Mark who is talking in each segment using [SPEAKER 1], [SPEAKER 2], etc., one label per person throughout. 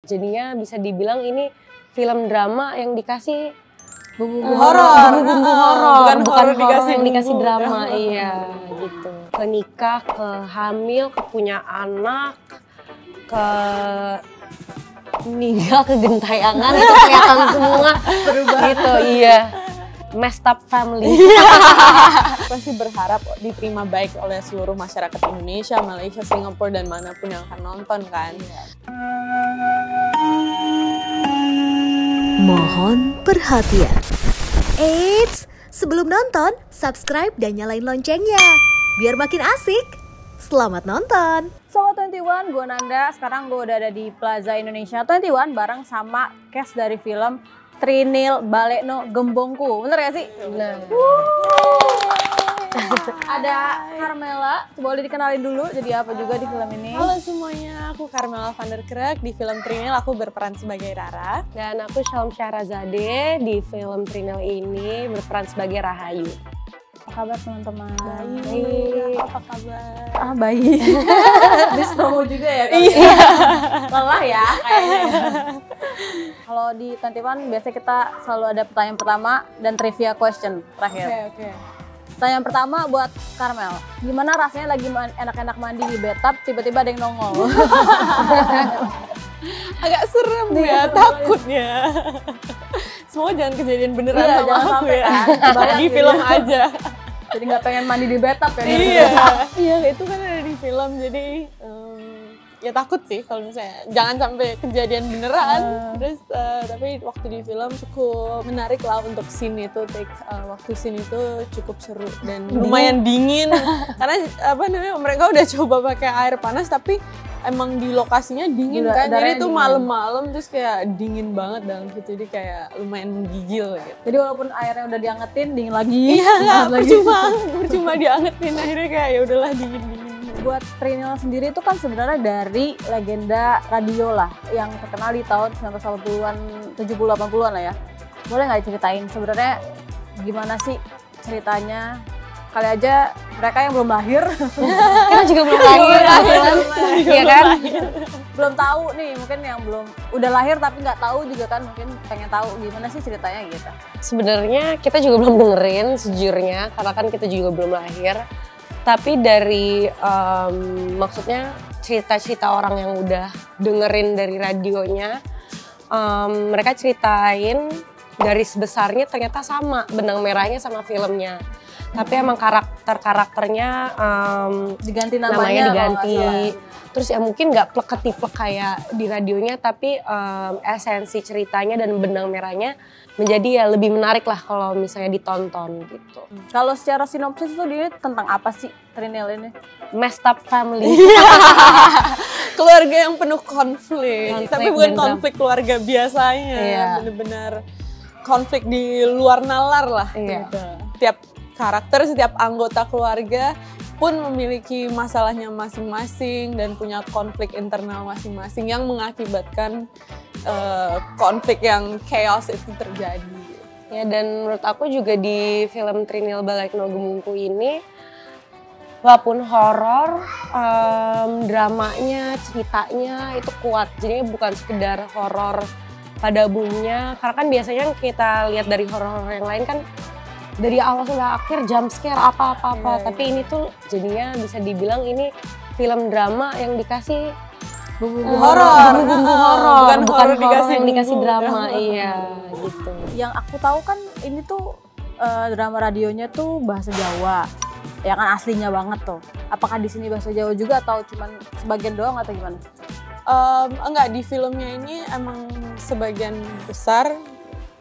[SPEAKER 1] Jadinya bisa dibilang ini film drama yang dikasih
[SPEAKER 2] bumbu horor.
[SPEAKER 1] Bumbu horor, bukan horor yang dikasih
[SPEAKER 2] bumbu.
[SPEAKER 1] drama. Iya, gitu. Ke nikah, ke hamil, ke punya anak, ke meninggal, ke gentayangan, itu kelihatan semua. Berubah. Gitu, iya. Messed up family.
[SPEAKER 2] Pasti berharap diterima baik oleh seluruh masyarakat Indonesia, Malaysia, Singapura, dan manapun yang akan nonton kan.
[SPEAKER 3] Mohon perhatian. Eits, sebelum nonton, subscribe dan nyalain loncengnya. Biar makin asik. Selamat nonton.
[SPEAKER 4] Sobat 21, gue Nanda. Sekarang gue udah ada di Plaza Indonesia 21 bareng sama cast dari film Trinil Balekno Gembongku. Bener gak sih?
[SPEAKER 1] Bener.
[SPEAKER 4] Ada Carmela, boleh dikenalin dulu jadi apa juga di film ini?
[SPEAKER 2] Halo semuanya, aku Carmela van der Krek. Di film Trinil aku berperan sebagai Rara.
[SPEAKER 1] Dan aku Shalom Syahrazade, di film Trinil ini berperan sebagai Rahayu.
[SPEAKER 4] Apa kabar teman-teman?
[SPEAKER 2] Baik, apa kabar?
[SPEAKER 4] Ah, baik. Bis promo juga ya? Iya. Lelah ya kayaknya. Kalau di 21 biasanya kita selalu ada pertanyaan pertama dan trivia question terakhir.
[SPEAKER 2] Oke.
[SPEAKER 4] Pertanyaan pertama buat Carmel. Gimana rasanya lagi enak-enak mandi di bathtub, tiba-tiba ada yang nongol?
[SPEAKER 2] Agak serem ya, takutnya. Semua jangan kejadian beneran
[SPEAKER 4] Iya,
[SPEAKER 2] sama
[SPEAKER 4] jangan
[SPEAKER 2] aku
[SPEAKER 4] sampai
[SPEAKER 2] ya.
[SPEAKER 4] kan.
[SPEAKER 2] Di film aja.
[SPEAKER 4] Jadi nggak pengen mandi di bathtub ya?
[SPEAKER 2] Iya, itu kan ada di film, jadi ya takut sih kalau misalnya jangan sampai kejadian beneran. Terus tapi waktu di film cukup menarik lah untuk scene itu, waktu scene itu cukup seru dan lumayan dingin karena mereka udah coba pakai air panas tapi emang di lokasinya dingin kan, jadi itu malam-malam terus kayak dingin banget dalam situ, jadi kayak lumayan menggigil gitu.
[SPEAKER 4] Jadi walaupun airnya udah diangetin, dingin lagi.
[SPEAKER 2] Iya, percuma diangetin, akhirnya kayak ya udahlah dingin.
[SPEAKER 4] Buat Trinil sendiri itu kan sebenarnya dari legenda radio lah yang terkenal di tahun 1980-an, 70-80-an lah ya. Boleh nggak ceritain sebenarnya gimana sih ceritanya? Kali aja mereka yang belum lahir.
[SPEAKER 1] Kita juga belum lahir, iya kan?
[SPEAKER 4] Belum tahu nih, mungkin yang belum udah lahir tapi nggak tahu juga kan, mungkin pengen tahu gimana sih ceritanya gitu.
[SPEAKER 1] Sebenarnya kita juga belum dengerin sejujurnya, karena kan kita juga belum lahir. Tapi dari maksudnya cerita-cerita orang yang udah dengerin dari radionya, mereka ceritain garis besarnya ternyata sama, benang merahnya sama filmnya. Tapi emang karakternya
[SPEAKER 4] diganti
[SPEAKER 1] namanya diganti. Terus ya mungkin nggak plek-ketiplek kayak di radionya, tapi esensi ceritanya dan benang merahnya menjadi ya lebih menarik lah kalau misalnya ditonton gitu.
[SPEAKER 4] Kalau secara sinopsis itu dia tentang apa sih Trinil ini?
[SPEAKER 1] Messed up family.
[SPEAKER 2] Keluarga yang penuh konflik tapi bukan konflik keluarga biasanya.
[SPEAKER 1] Iya.
[SPEAKER 2] Bener-bener konflik di luar nalar lah.
[SPEAKER 1] Iya.
[SPEAKER 2] Gitu. Setiap karakter, setiap anggota keluarga pun memiliki masalahnya masing-masing dan punya konflik internal masing-masing yang mengakibatkan konflik yang chaos itu terjadi.
[SPEAKER 1] Ya, dan menurut aku juga di film Trinil Balekno Gembongku ini, walaupun horor, dramanya, ceritanya itu kuat. Jadi bukan sekedar horor pada umumnya, karena kan biasanya kita lihat dari horor yang lain kan dari awal sampai akhir jump scare apa-apa. Tapi ini tuh jadinya bisa dibilang ini film drama yang dikasih
[SPEAKER 4] Bumbu
[SPEAKER 1] horor, bukan
[SPEAKER 2] horor
[SPEAKER 1] horor yang dikasih
[SPEAKER 2] bumbu
[SPEAKER 1] drama. Iya, gitu.
[SPEAKER 4] Yang aku tahu kan ini tuh drama radionya tuh bahasa Jawa, ya kan aslinya banget tuh. Apakah di sini bahasa Jawa juga atau cuman sebagian doang atau gimana?
[SPEAKER 2] Enggak, di filmnya ini emang sebagian besar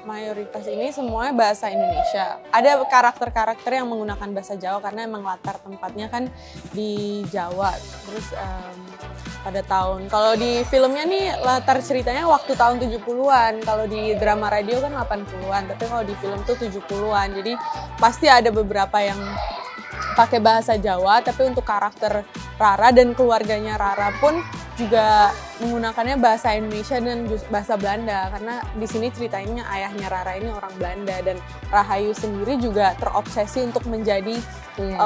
[SPEAKER 2] mayoritas ini semuanya bahasa Indonesia. Ada karakter-karakter yang menggunakan bahasa Jawa karena emang latar tempatnya kan di Jawa. Terus pada tahun, kalau di filmnya nih latar ceritanya waktu tahun 70-an. Kalau di drama radio kan 80-an, tapi kalau di film tuh 70-an. Jadi pasti ada beberapa yang pakai bahasa Jawa, tapi untuk karakter Rara dan keluarganya Rara pun juga menggunakannya bahasa Indonesia dan bahasa Belanda, karena di sini ceritanya ayahnya Rara ini orang Belanda dan Rahayu sendiri juga terobsesi untuk menjadi
[SPEAKER 1] Iya.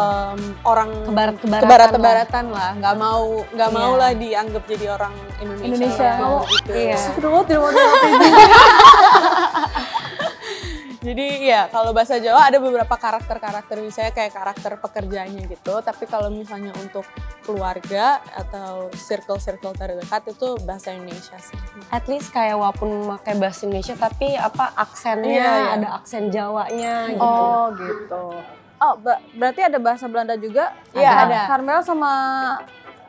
[SPEAKER 2] orang
[SPEAKER 1] Kebarat-kebaratan
[SPEAKER 2] lah, nggak mau lah dianggap jadi orang Indonesia. Gitu.
[SPEAKER 1] Iya.
[SPEAKER 4] Seru tidak mau
[SPEAKER 2] Jadi ya kalau bahasa Jawa ada beberapa karakter misalnya kayak karakter pekerjaannya gitu. Tapi kalau misalnya untuk keluarga atau circle terdekat itu bahasa Indonesia sih.
[SPEAKER 1] At least kayak walaupun pakai bahasa Indonesia tapi aksennya
[SPEAKER 2] Iya.
[SPEAKER 1] ada aksen Jawanya gitu.
[SPEAKER 4] Oh gitu. Oh berarti ada bahasa Belanda juga?
[SPEAKER 2] Iya, ada.
[SPEAKER 4] Carmel sama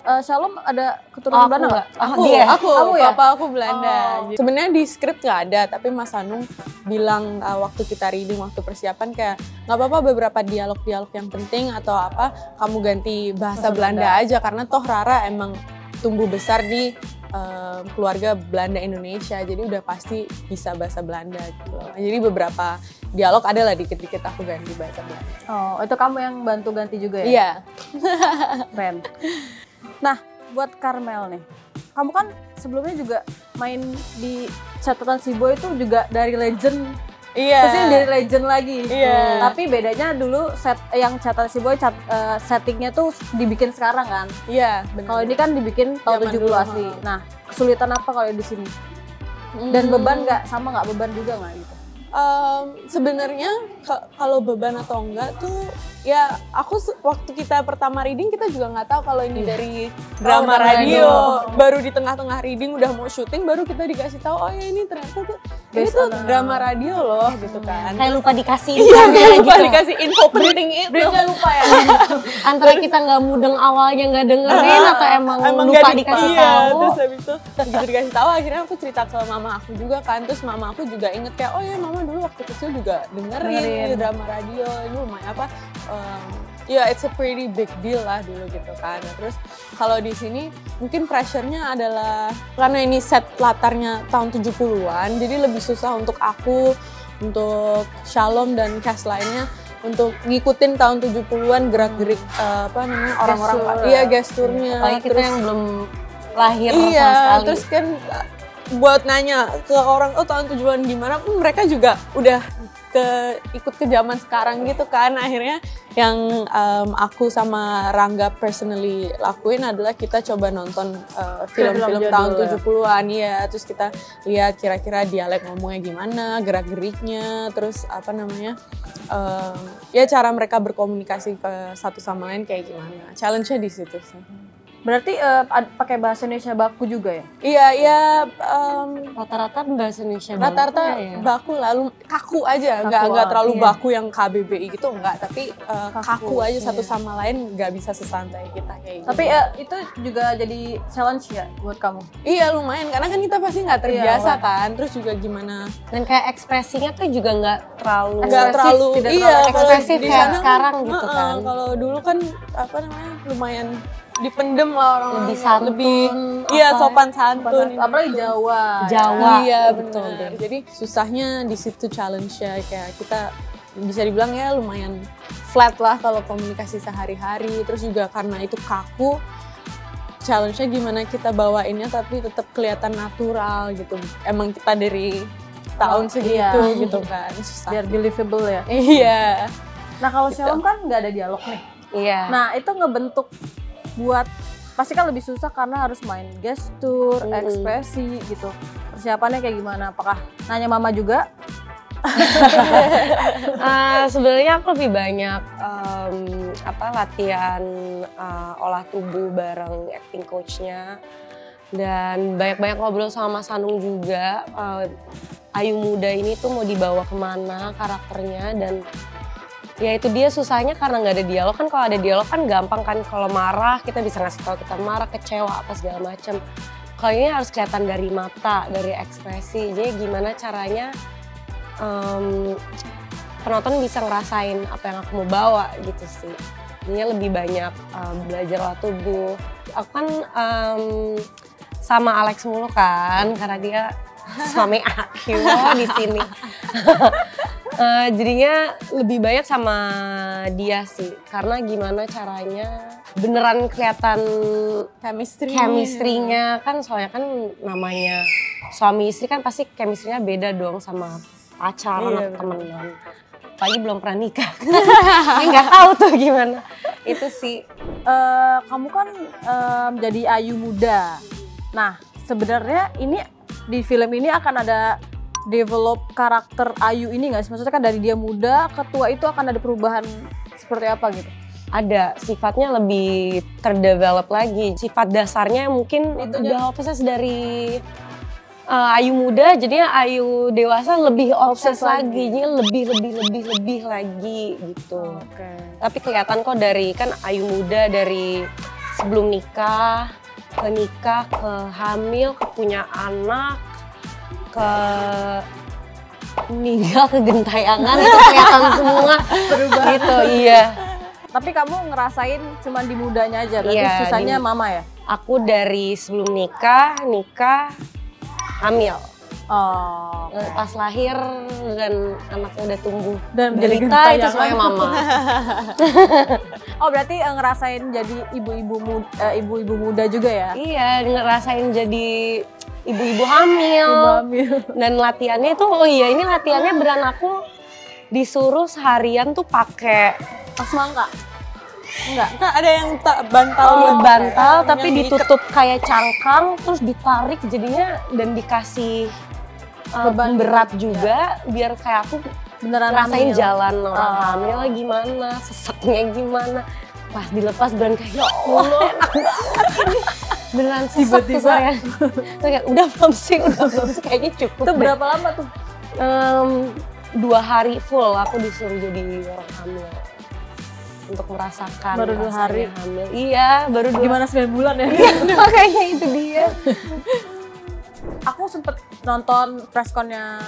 [SPEAKER 4] Shalom ada keturunan Belanda nggak?
[SPEAKER 2] Aku
[SPEAKER 4] ya?
[SPEAKER 2] papa aku Belanda.
[SPEAKER 4] Oh.
[SPEAKER 2] Sebenarnya di skrip nggak ada, tapi Mas Anung bilang waktu kita reading, waktu persiapan kayak nggak apa-apa beberapa dialog-dialog yang penting atau apa kamu ganti bahasa Belanda aja karena toh Rara emang tumbuh besar di keluarga Belanda Indonesia, jadi udah pasti bisa bahasa Belanda gitu. Jadi beberapa dialog ada lah dikit-dikit aku ganti bahasa Belanda.
[SPEAKER 4] Oh itu kamu yang bantu ganti juga ya?
[SPEAKER 2] Iya.
[SPEAKER 4] Keren. Nah, buat Carmel nih, kamu kan sebelumnya juga main di catatan si Boy itu juga dari legend,
[SPEAKER 2] Iya.
[SPEAKER 4] terus ini dari legend lagi.
[SPEAKER 2] Iya.
[SPEAKER 4] Tapi bedanya dulu yang catatan si Boy settingnya tuh dibikin sekarang kan.
[SPEAKER 2] Iya, benar.
[SPEAKER 4] Kalau ini kan dibikin tahun
[SPEAKER 2] Zaman
[SPEAKER 4] 70
[SPEAKER 2] dulu,
[SPEAKER 4] asli. Nah, kesulitan apa kalau di sini? Dan beban nggak sama nggak beban juga nggak gitu?
[SPEAKER 2] Sebenarnya kalau beban atau enggak tuh ya aku waktu kita pertama reading kita juga nggak tahu kalau ini dari drama radio. Baru di tengah-tengah reading udah mau syuting baru kita dikasih tahu oh ya ini ternyata tuh ini tuh drama radio loh gitu kan.
[SPEAKER 1] Kayak lupa dikasih
[SPEAKER 2] Iya, kayak lupa
[SPEAKER 1] gitu.
[SPEAKER 2] dikasih info penting itu.
[SPEAKER 4] Briefnya lupa ya?
[SPEAKER 1] Antara kita nggak mudeng awalnya nggak dengerin atau emang lupa
[SPEAKER 2] nggak
[SPEAKER 1] dikasih
[SPEAKER 2] iya,
[SPEAKER 1] tahu.
[SPEAKER 2] Terus habis itu begitu dikasih tahu akhirnya aku cerita ke mama aku juga kan. Terus mama aku juga inget kayak oh ya mama dulu waktu kecil juga dengerin drama radio ini lumayan apa ya it's a pretty big deal lah dulu gitu kan. Nah, terus kalau di sini mungkin pressure-nya adalah karena ini set latarnya tahun 70-an jadi lebih susah untuk aku, untuk Shalom dan cast lainnya untuk ngikutin tahun 70-an gerak-gerik orang-orang gesturnya.
[SPEAKER 1] Apalagi kita yang belum lahir sama
[SPEAKER 2] iya,
[SPEAKER 1] sekali.
[SPEAKER 2] terus kan buat nanya ke orang tahun 70-an gimana pun mereka juga udah ikut ke zaman sekarang gitu kan. Akhirnya yang aku sama Rangga personally lakuin adalah kita coba nonton film-film tahun 70-an ya. Terus kita lihat kira-kira dialek ngomongnya gimana, gerak-geriknya, terus ya cara mereka berkomunikasi ke satu sama lain kayak gimana. Challenge-nya di situ sih.
[SPEAKER 4] Berarti pakai bahasa Indonesia baku juga ya?
[SPEAKER 2] Iya,
[SPEAKER 1] Rata-rata bahasa Indonesia
[SPEAKER 2] rata-rata
[SPEAKER 1] ya.
[SPEAKER 2] baku lalu kaku aja, nggak terlalu baku yang KBBI gitu enggak, tapi kaku aja satu sama lain nggak bisa sesantai kita kayak gitu.
[SPEAKER 4] Tapi itu juga jadi challenge ya buat kamu?
[SPEAKER 2] Iya lumayan, karena kan kita pasti nggak terbiasa kan, terus juga gimana?
[SPEAKER 1] Dan kayak ekspresinya tuh juga nggak terlalu
[SPEAKER 2] ekspresif
[SPEAKER 1] di kayak sana, sekarang gitu kan.
[SPEAKER 2] Kalau dulu kan lumayan dipendem lah orang
[SPEAKER 1] lebih santun,
[SPEAKER 2] sopan santun,
[SPEAKER 4] apalagi Jawa.
[SPEAKER 2] Iya
[SPEAKER 1] betul
[SPEAKER 2] benar. Jadi susahnya di situ challenge-nya kayak kita bisa dibilang ya lumayan flat lah kalau komunikasi sehari-hari. Terus juga karena itu kaku, challenge-nya gimana kita bawainnya tapi tetap kelihatan natural gitu. Emang kita dari tahun segitu gitu kan, susah.
[SPEAKER 4] Biar believable ya.
[SPEAKER 2] Iya.
[SPEAKER 4] Nah kalau Shalom kan nggak ada dialog nih.
[SPEAKER 1] Iya.
[SPEAKER 4] Nah itu ngebentuk buat pasti kan lebih susah karena harus main gestur, ekspresi gitu. Persiapannya kayak gimana? Apakah nanya mama juga?
[SPEAKER 1] Sebenarnya aku lebih banyak latihan olah tubuh bareng acting coach-nya dan banyak-banyak ngobrol sama Mas Anung juga. Ayu muda ini tuh mau dibawa kemana karakternya dan ya itu dia susahnya karena nggak ada dialog kan. Kalau ada dialog kan gampang kan, kalau marah kita bisa ngasih tahu kita marah, kecewa apa segala macam. Kalau ini harus kelihatan dari mata, dari ekspresi. Jadi gimana caranya penonton bisa ngerasain apa yang aku mau bawa gitu sih. Jadinya lebih banyak belajar olah tubuh. Aku kan sama Alex mulu kan karena dia suami aku di sini. Jadinya lebih banyak sama dia sih, karena gimana caranya beneran kelihatan chemistry-nya kan, soalnya kan namanya suami istri kan pasti chemistry-nya beda dong sama pacaran atau temenan. apalagi belum pernah nikah. Jadi nggak tahu tuh gimana. Itu sih.
[SPEAKER 4] Kamu kan jadi Ayu muda. Nah, sebenarnya ini di film ini akan ada develop karakter Ayu ini nggak sih? Maksudnya kan dari dia muda ke tua itu akan ada perubahan seperti apa gitu?
[SPEAKER 1] Ada, sifatnya lebih terdevelop lagi. Sifat dasarnya mungkin itu udah obses dari Ayu muda, jadinya Ayu dewasa lebih obses lagi. Jadi lebih lagi gitu. Tapi kelihatan kok dari kan Ayu muda dari sebelum nikah, ke hamil, ke punya anak, ke meninggal, ke gentayangan, itu kelihatan semua berubah gitu. Iya.
[SPEAKER 4] Tapi kamu ngerasain cuma di mudanya aja, berarti
[SPEAKER 1] Iya,
[SPEAKER 4] sisanya mama ya?
[SPEAKER 1] Aku dari sebelum nikah, hamil.
[SPEAKER 4] Oh.
[SPEAKER 1] Pas lahir dan anaknya udah tumbuh.
[SPEAKER 4] Dan
[SPEAKER 1] Derita itu semuanya mama.
[SPEAKER 4] Oh berarti ngerasain jadi ibu-ibu muda juga ya?
[SPEAKER 1] Iya, ngerasain jadi ibu-ibu hamil. Dan latihannya tuh, ini latihannya beran aku disuruh seharian tuh pakai
[SPEAKER 4] Pas mangka? Enggak?
[SPEAKER 2] Kan ada yang bantal
[SPEAKER 1] bantal tapi
[SPEAKER 2] yang
[SPEAKER 1] ditutup kayak cangkang terus ditarik jadinya dan dikasih beban berat juga biar kayak aku
[SPEAKER 4] Beneran
[SPEAKER 1] rasain
[SPEAKER 4] hamil.
[SPEAKER 1] jalan orang hamil gimana, seseknya gimana. Pas dilepas beneran kayak ya Allah enak banget ini. Beneran sesek tuh saya. Terus kayak udah belum sih kayaknya cukup.
[SPEAKER 4] Itu berapa lama tuh?
[SPEAKER 1] 2 hari full aku disuruh jadi orang hamil. Untuk merasakan
[SPEAKER 4] Baru 2 hari?
[SPEAKER 1] hamil. Iya, baru 2
[SPEAKER 4] Gimana 9 bulan ya?
[SPEAKER 1] Makanya itu dia.
[SPEAKER 4] Aku sempet nonton pressconnya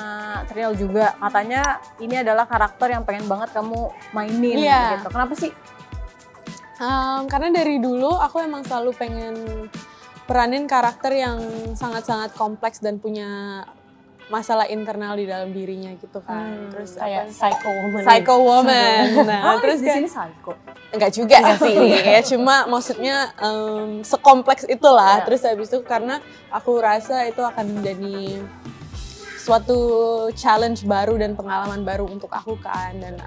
[SPEAKER 4] Trial juga. Katanya ini adalah karakter yang pengen banget kamu mainin gitu. Kenapa sih?
[SPEAKER 2] Karena dari dulu aku emang selalu pengen peranin karakter yang sangat-sangat kompleks dan punya masalah internal di dalam dirinya gitu kan. Terus
[SPEAKER 1] Kayak psycho
[SPEAKER 2] woman. Nah, terus
[SPEAKER 4] di sini psycho.
[SPEAKER 2] enggak juga sih ya, cuma maksudnya sekompleks itulah. Terus habis itu karena aku rasa itu akan menjadi suatu challenge baru dan pengalaman baru untuk aku kan, dan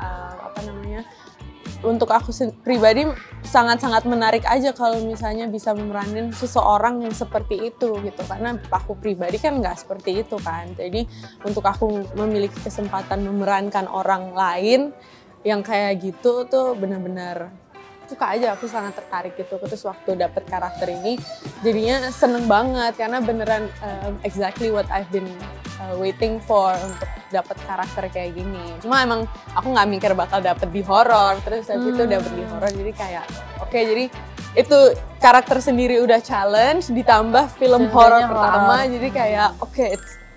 [SPEAKER 2] untuk aku pribadi sangat-sangat menarik aja kalau misalnya bisa memeranin seseorang yang seperti itu gitu, karena aku pribadi kan nggak seperti itu kan. Jadi untuk aku memiliki kesempatan memerankan orang lain yang kayak gitu tuh benar-benar suka aja, aku sangat tertarik gitu. Terus waktu dapet karakter ini jadinya seneng banget karena beneran exactly what I've been waiting for untuk dapet karakter kayak gini. Cuma emang aku nggak mikir bakal dapet di horor, terus habis itu dapet di horor jadi kayak oke, jadi itu karakter sendiri udah challenge ditambah film horor pertama, jadi kayak oke,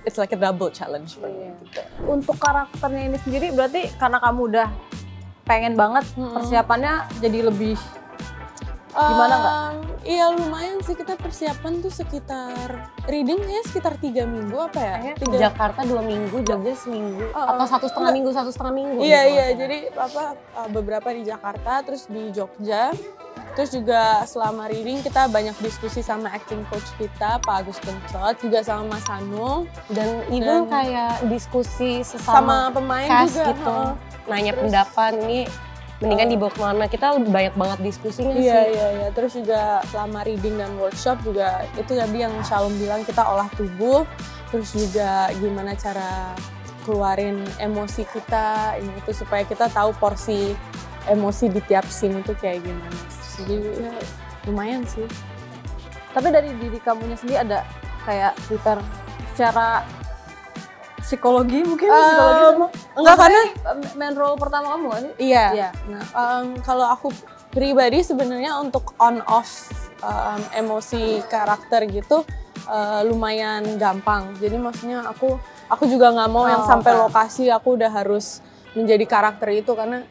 [SPEAKER 2] it's like a double challenge for me gitu.
[SPEAKER 4] Untuk karakternya ini sendiri berarti karena kamu udah pengen banget persiapannya jadi lebih gimana nggak?
[SPEAKER 2] Iya lumayan sih, kita persiapan tuh sekitar reading ya sekitar 3 minggu apa ya?
[SPEAKER 1] Jakarta 2 minggu, Jogja seminggu atau 1,5 minggu, 1,5 minggu.
[SPEAKER 2] Iya, jadi beberapa di Jakarta, terus di Jogja. Terus juga selama reading kita banyak diskusi sama acting coach kita, Pak Agus Kencot, juga sama Mas Hanung.
[SPEAKER 1] Dan even kayak diskusi sama
[SPEAKER 2] pemain
[SPEAKER 1] cast
[SPEAKER 2] juga
[SPEAKER 1] gitu. Nanya pendapat ini mendingan dibawa kemana, kita banyak banget diskusinya sih.
[SPEAKER 2] Iya. Terus juga selama reading dan workshop juga itu tadi yang Shalom bilang, kita olah tubuh. Terus juga gimana cara keluarin emosi kita, ini itu supaya kita tahu porsi emosi di tiap scene itu kayak gimana. Jadi ya, lumayan sih.
[SPEAKER 4] Tapi dari diri kamunya sendiri ada kayak prepare secara psikologi mungkin? Psikologi semua?
[SPEAKER 2] Enggak, karena
[SPEAKER 4] main role pertama kamu kan?
[SPEAKER 2] Iya. Nah, kalau aku pribadi sebenarnya untuk on off emosi karakter gitu lumayan gampang. Jadi maksudnya aku juga nggak mau yang sampai lokasi aku udah harus menjadi karakter itu, karena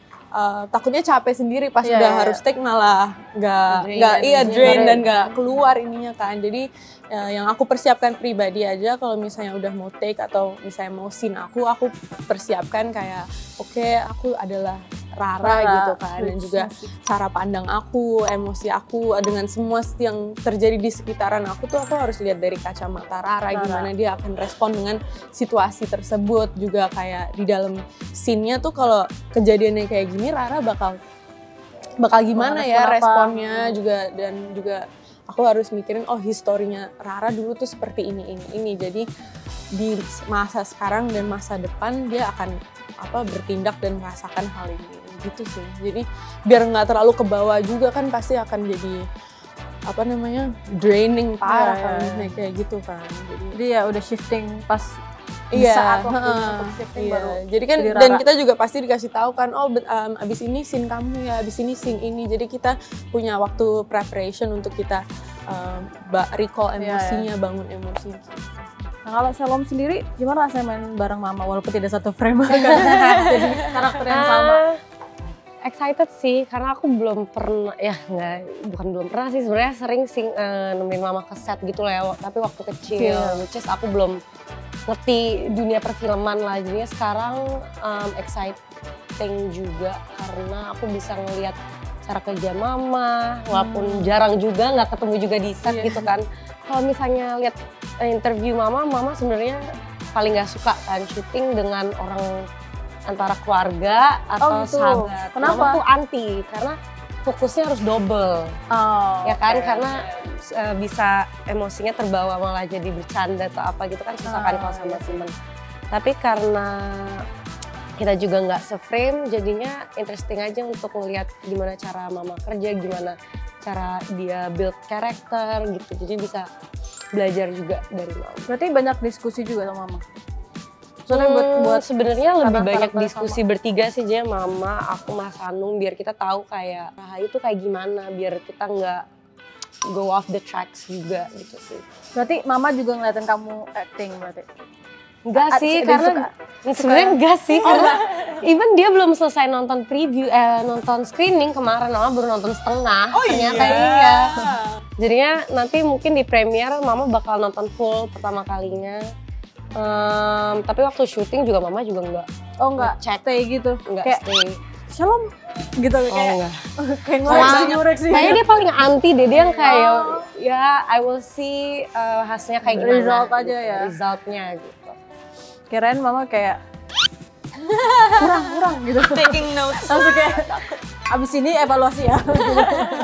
[SPEAKER 2] takutnya capek sendiri pas udah harus take, malah nggak drain dan nggak keluar ininya kan. Jadi yang aku persiapkan pribadi aja, kalau misalnya udah mau take atau misalnya mau scene aku persiapkan kayak oke, aku adalah Rara gitu kan, dan juga cara pandang aku, emosi aku dengan semua yang terjadi di sekitaran aku tuh aku harus lihat dari kacamata Rara. Gimana dia akan respon dengan situasi tersebut, juga kayak di dalam scene-nya tuh kalau kejadiannya kayak gini Rara bakal gimana ya responnya juga, dan juga aku harus mikirin historinya Rara dulu tuh seperti ini. Jadi di masa sekarang dan masa depan dia akan bertindak dan merasakan hal ini gitu sih. Jadi biar nggak terlalu ke bawah juga kan, pasti akan jadi draining parah kan kayak gitu kan.
[SPEAKER 4] Jadi ya udah shifting pas
[SPEAKER 2] saat
[SPEAKER 4] waktu untuk shifting baru.
[SPEAKER 2] Jadi kan dan kita juga pasti dikasih tahu kan, abis ini scene kamu ya, abis ini scene ini. Jadi kita punya waktu preparation untuk kita recall emosinya, bangun emosi.
[SPEAKER 4] Nah kalau Shalom sendiri gimana rasanya main bareng Mama walaupun tidak satu frame jadi karakter yang sama?
[SPEAKER 1] Excited sih, karena aku belum pernah, bukan belum pernah sih, sebenarnya sering sih nemenin Mama ke set gitu lah ya, tapi waktu kecil, which is aku belum ngerti dunia perfilman lah, jadinya sekarang exciting juga karena aku bisa ngelihat cara kerja Mama, walaupun jarang juga, nggak ketemu juga di set gitu kan. Kalau misalnya lihat interview Mama gitu paling nggak suka kan syuting dengan orang antara keluarga atau sahabat.
[SPEAKER 4] Kenapa?
[SPEAKER 1] Mama tuh anti karena fokusnya harus double. Ya kan, karena bisa emosinya terbawa malah jadi bercanda atau apa gitu kan, susah kan kalau sama temen. Tapi karena kita juga nggak se-frame, jadinya interesting aja untuk ngelihat gimana cara Mama kerja, gimana cara dia build karakter gitu. Jadi bisa belajar juga dari Mama.
[SPEAKER 4] Berarti banyak diskusi juga sama Mama? Soalnya buat
[SPEAKER 1] sebenarnya lebih banyak diskusi bertiga sih, jadi Mama, aku, Mas Anung, biar kita tahu kayak Rahayu tuh kayak gimana, biar kita nggak go off the tracks juga gitu sih.
[SPEAKER 4] Berarti Mama juga ngeliatin kamu acting berarti?
[SPEAKER 1] Enggak sih, karena sebenarnya enggak sih, karena even dia belum selesai nonton preview, nonton screening kemarin, Mama baru nonton setengah. Ternyata iya. Jadinya nanti mungkin di premiere Mama bakal nonton full pertama kalinya. Tapi waktu syuting juga Mama juga enggak
[SPEAKER 4] stay gitu?
[SPEAKER 1] Enggak stay.
[SPEAKER 4] Shalom gitu kayak
[SPEAKER 1] ngoreksi. Kayaknya dia paling anti deh, dia yang kayak I will see hasilnya kayak gimana.
[SPEAKER 4] Result aja ya?
[SPEAKER 1] Resultnya gitu.
[SPEAKER 4] Kirain Mama kayak kurang gitu.
[SPEAKER 2] Taking notes.
[SPEAKER 4] Langsung kayak abis ini evaluasi ya.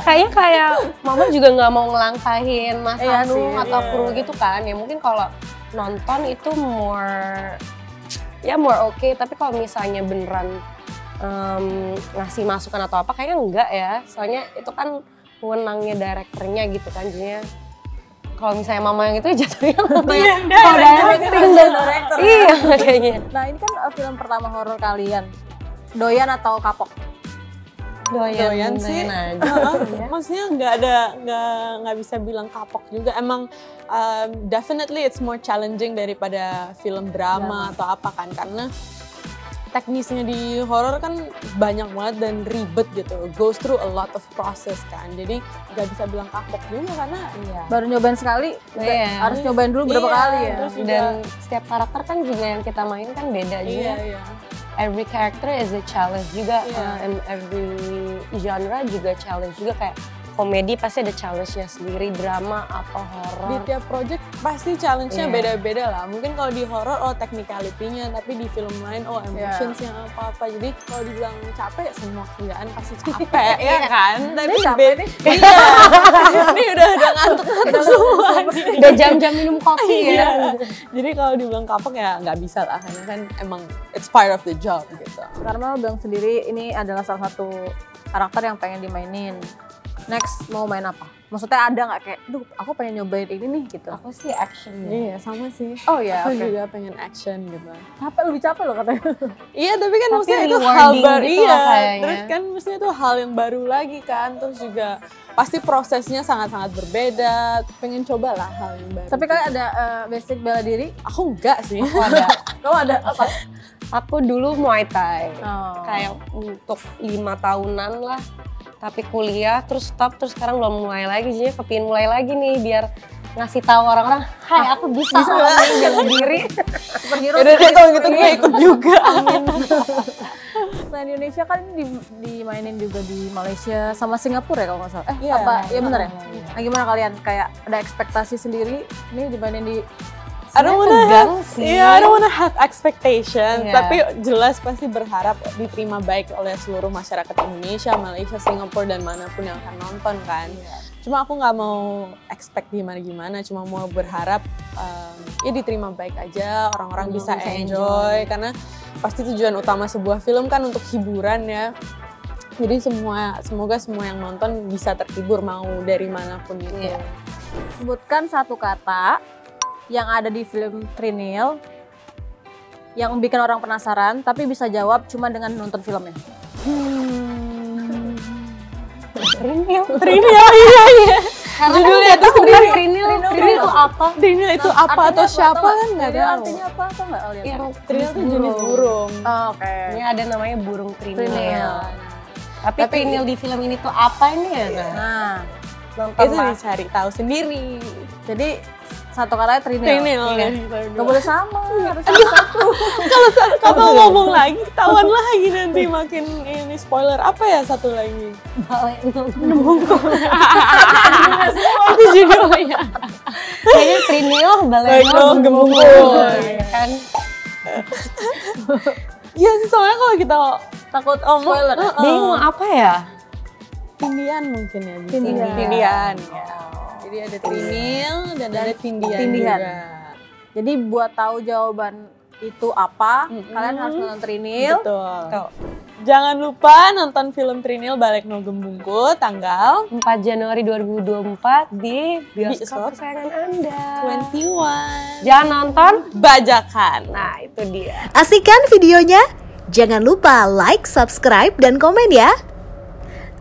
[SPEAKER 1] Kayaknya kayak Mama juga nggak mau ngelangkahin Mas Anung atau kru gitu kan. Ya mungkin kalau nonton itu more oke. Tapi kalau misalnya beneran ngasih masukan atau apa, kayaknya enggak ya. Soalnya itu kan wewenangnya direkturnya gitu kan. Jadinya kalau misalnya Mama yang itu jatuhnya
[SPEAKER 4] director.
[SPEAKER 1] Iya kayaknya.
[SPEAKER 4] Nah ini kan film pertama horor kalian. Doyan atau kapok?
[SPEAKER 2] Doyan sih. Maksudnya nggak bisa bilang kapok juga. Emang definitely it's more challenging daripada film drama atau apa kan, karena teknisnya di horor kan banyak banget dan ribet gitu, goes through a lot of process kan, jadi nggak bisa bilang kapok juga karena
[SPEAKER 4] baru nyobain sekali, harus nyobain dulu berapa kali ya.
[SPEAKER 1] Dan setiap karakter kan juga yang kita main kan beda juga. Every character is a challenge juga, and every genre juga challenge juga, kayak komedi pasti ada challenge-nya sendiri, drama atau horor.
[SPEAKER 2] Di tiap project pasti challenge-nya beda-beda lah. Mungkin kalau di horor technicality-nya, tapi di film lain emotions-nya apa-apa. Jadi kalau dibilang capek, semua kerjaan pasti capek ya kan. Tapi
[SPEAKER 4] capek nih.
[SPEAKER 2] Ini udah ngantuk semua.
[SPEAKER 1] Udah jam-jam minum kopi ya.
[SPEAKER 2] Jadi kalau dibilang kapok ya nggak bisa lah, karena kan emang it's part of the job gitu.
[SPEAKER 4] Karena lo bilang sendiri ini adalah salah satu karakter yang pengen dimainin. Next mau main apa? Maksudnya ada nggak kayak, aku pengen nyobain ini nih gitu?
[SPEAKER 1] Aku sih action ya.
[SPEAKER 2] Iya sama sih.
[SPEAKER 4] Oh iya,
[SPEAKER 2] aku juga pengen action gitu.
[SPEAKER 4] Lebih capek loh katanya.
[SPEAKER 2] Iya tapi kan maksudnya itu hal baru,
[SPEAKER 1] gitu
[SPEAKER 2] terus kan maksudnya itu hal yang baru lagi kan, terus juga pasti prosesnya sangat-sangat berbeda. Pengen cobalah hal yang baru.
[SPEAKER 4] Tapi kalian ada basic bela diri?
[SPEAKER 2] Aku enggak sih.
[SPEAKER 1] Aku ada.
[SPEAKER 4] Kamu ada apa?
[SPEAKER 1] Aku dulu Muay Thai, kayak untuk 5 tahunan lah. Tapi kuliah terus stop, terus sekarang belum mulai lagi, jadinya kepingin mulai lagi nih biar ngasih tahu orang-orang, hai aku bisa bela diri.
[SPEAKER 4] Superhero.
[SPEAKER 2] Udah deh kalau gitu gue ikut juga.
[SPEAKER 4] selain di Indonesia kan ini dimainin juga di Malaysia sama Singapura ya kalau nggak salah.
[SPEAKER 2] Iya,
[SPEAKER 4] Iya benar ya? Nah gimana kalian kayak ada ekspektasi sendiri ini dimainin di
[SPEAKER 2] I don't wanna
[SPEAKER 1] tegang
[SPEAKER 2] have,
[SPEAKER 1] sih.
[SPEAKER 2] I don't wanna have expectation,
[SPEAKER 1] Iya.
[SPEAKER 2] tapi jelas pasti berharap diterima baik oleh seluruh masyarakat Indonesia, Malaysia, Singapura dan manapun yang akan nonton kan. Cuma aku nggak mau expect gimana-gimana, cuma mau berharap ya diterima baik aja, orang-orang bisa enjoy karena pasti tujuan utama sebuah film kan untuk hiburan ya. Jadi semoga semua yang nonton bisa terhibur mau dari manapun itu.
[SPEAKER 1] Iya.
[SPEAKER 4] sebutkan satu kata yang ada di film Trinil yang bikin orang penasaran tapi bisa jawab cuma dengan nonton filmnya.
[SPEAKER 1] Trinil.
[SPEAKER 2] Iya.
[SPEAKER 1] Judulnya tuh sebenarnya Trinil. Trinil itu apa?
[SPEAKER 2] Trinil itu apa atau siapa kan nggak tahu.
[SPEAKER 4] Artinya apa atau nggak kalian?
[SPEAKER 1] Yang
[SPEAKER 2] Trinil itu jenis burung.
[SPEAKER 4] Oh, oke.
[SPEAKER 1] Ini ada namanya burung Trinil.
[SPEAKER 4] Trinil.
[SPEAKER 1] Tapi Trinil di film ini tuh apa ini ya?
[SPEAKER 4] Nah,
[SPEAKER 1] Nonton
[SPEAKER 2] Itu
[SPEAKER 1] lah.
[SPEAKER 2] dicari tahu sendiri.
[SPEAKER 4] jadi satu katanya Trinil.
[SPEAKER 2] Trinil.
[SPEAKER 1] Iya.
[SPEAKER 4] Gak boleh sama, harus satu.
[SPEAKER 2] Kalau ngomong lagi, ketahuan lagi nanti makin ini spoiler. Apa ya satu lagi? Itu judulnya.
[SPEAKER 1] Kayaknya Trinil, Baleno,
[SPEAKER 2] Gembungkul.
[SPEAKER 1] Kan?
[SPEAKER 2] Iya sih, soalnya kalau kita
[SPEAKER 4] Takut spoiler. ya?
[SPEAKER 1] Bingung apa ya?
[SPEAKER 2] Tindian mungkin ya. bisa.
[SPEAKER 4] Tindian.
[SPEAKER 2] Tindian. Ya. Jadi ada Trinil dan ada Tindian
[SPEAKER 4] Tindian.
[SPEAKER 2] juga.
[SPEAKER 4] Jadi buat tahu jawaban itu apa, kalian harus nonton Trinil.
[SPEAKER 2] Betul.
[SPEAKER 1] Tuh.
[SPEAKER 2] Jangan lupa nonton film Trinil Balekno Gembungkul tanggal
[SPEAKER 1] 4 Januari 2024 di
[SPEAKER 2] Bioskop
[SPEAKER 1] bioskop kesayangan Anda.
[SPEAKER 2] 21.
[SPEAKER 1] Jangan nonton.
[SPEAKER 2] Bajakan.
[SPEAKER 1] Nah, itu dia.
[SPEAKER 3] Asik kan videonya? Jangan lupa like, subscribe, dan komen ya.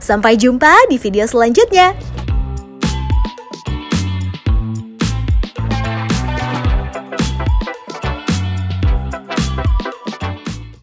[SPEAKER 3] Sampai jumpa di video selanjutnya.